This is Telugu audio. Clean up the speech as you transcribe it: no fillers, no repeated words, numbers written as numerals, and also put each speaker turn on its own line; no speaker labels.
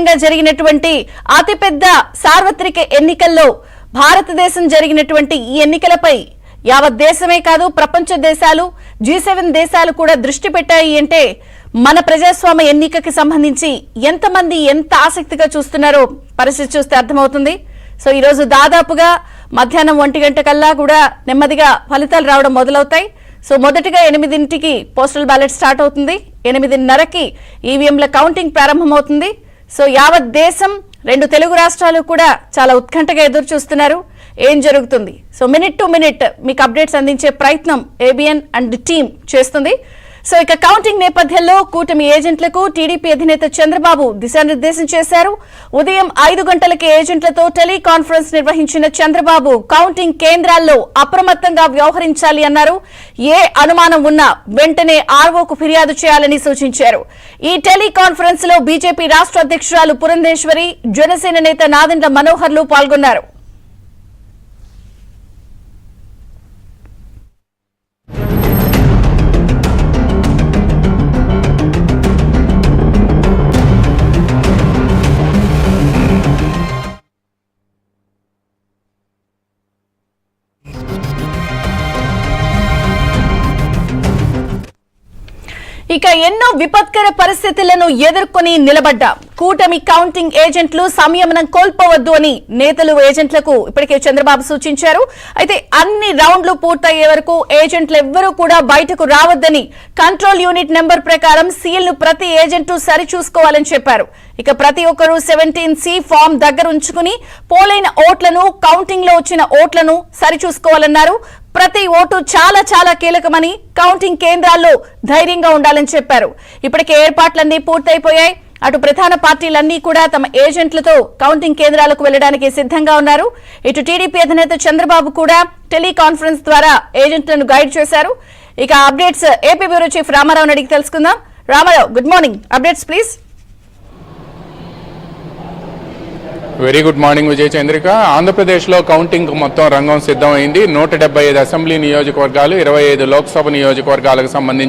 దేశవ్యాప్తంగా జరిగినటువంటి అతిపెద్ద సార్వత్రిక ఎన్నికల్లో భారతదేశం జరిగినటువంటి ఈ ఎన్నికలపై యావత్ దేశమే కాదు ప్రపంచ దేశాలు G7 దేశాలు కూడా దృష్టి పెట్టాయి అంటే మన ప్రజాస్వామ్య ఎన్నికకి సంబంధించి ఎంతమంది ఎంత ఆసక్తిగా చూస్తున్నారో పరిస్థితి చూస్తే అర్థమవుతుంది. సో ఈ రోజు దాదాపుగా మధ్యాహ్నం 1 గంట కల్లా కూడా నెమ్మదిగా ఫలితాలు రావడం మొదలవుతాయి. సో మొదటిగా 8ంటికి పోస్టల్ బ్యాలెట్ స్టార్ట్ అవుతుంది. 8:30కి ఈవీఎంల కౌంటింగ్ ప్రారంభమవుతుంది. సో యావత్ దేశం 2 తెలుగు రాష్ట్రాలు కూడా చాలా ఉత్కంఠగా ఎదురు చూస్తున్నారు ఏం జరుగుతుంది. సో మినిట్ టు మినిట్ మీకు అప్డేట్స్ అందించే ప్రయత్నం ఏబిఎన్ అండ్ టీమ్ చేస్తుంది. సో ఇక కౌంటింగ్ నేపథ్యంలో కూటమి ఏజెంట్లకు టీడీపీ అధినేత చంద్రబాబు దిశానిర్దేశం చేశారు. ఉదయం 5 గంటలకి ఏజెంట్లతో టెలికాన్ఫరెన్స్ నిర్వహించిన చంద్రబాబు కౌంటింగ్ కేంద్రాల్లో అప్రమత్తంగా వ్యవహరించాలి అన్నారు. ఏ అనుమానం ఉన్నా వెంటనే ఆర్ఓకు ఫిర్యాదు చేయాలని సూచించారు. ఈ టెలికాన్ఫరెన్స్ లో బీజేపీ రాష్ట్ర అధ్యక్షురాలు పురంధేశ్వరి, జనసేన నేత నాదెండ్ల మనోహర్లు పాల్గొన్నారు. ఇక ఎన్నో విపత్కర పరిస్థితులను ఎదుర్కొని నిలబడ్డ కూటమి కౌంటింగ్ ఏజెంట్లు సంయమనం కోల్పోవద్దు అని నేతలు ఏజెంట్లకు ఇప్పటికే చంద్రబాబు సూచించారు. అయితే అన్ని రౌండ్లు పూర్తయ్యే వరకు ఏజెంట్లు ఎవ్వరూ కూడా బయటకు రావద్దని కంట్రోల్ యూనిట్ నెంబర్ ప్రకారం సీల్ను ప్రతి ఏజెంటు సరిచూసుకోవాలని చెప్పారు. ఇక ప్రతి ఒక్కరూ 17C ఫామ్ దగ్గర ఉంచుకుని పోలైన ఓట్లను, కౌంటింగ్ లో వచ్చిన ఓట్లను సరిచూసుకోవాలన్నారు. ప్రతి ఓటు చాలా చాలా కీలకమని కౌంటింగ్ కేంద్రాల్లో ధైర్యంగా ఉండాలని చెప్పారు. ఇప్పటికే ఏర్పాట్లన్నీ పూర్తయిపోయాయి. అటు ప్రధాన పార్టీలన్నీ కూడా తమ ఏజెంట్లతో కౌంటింగ్ కేంద్రాలకు వెళ్లడానికి సిద్ధంగా ఉన్నారు. ఇటు టీడీపీ అధినేత చంద్రబాబు కూడా టెలికాన్ఫరెన్స్ ద్వారా ఏజెంట్లను గైడ్ చేశారు. ఇక అప్డేట్స్ ఏపీ బ్యూరో చీఫ్ రామారావుని అడిగి తెలుసుకుందాం. Rama Rao, good morning. Updates please.
Very good morning Vijaya Chandrika. ఆంధ్రప్రదేశ్లో కౌంటింగ్ మొత్తం రంగం సిద్ధమైంది. 175 అసెంబ్లీ నియోజకవర్గాలు, 25 లోక్సభ నియోజకవర్గాలకు సంబంధించి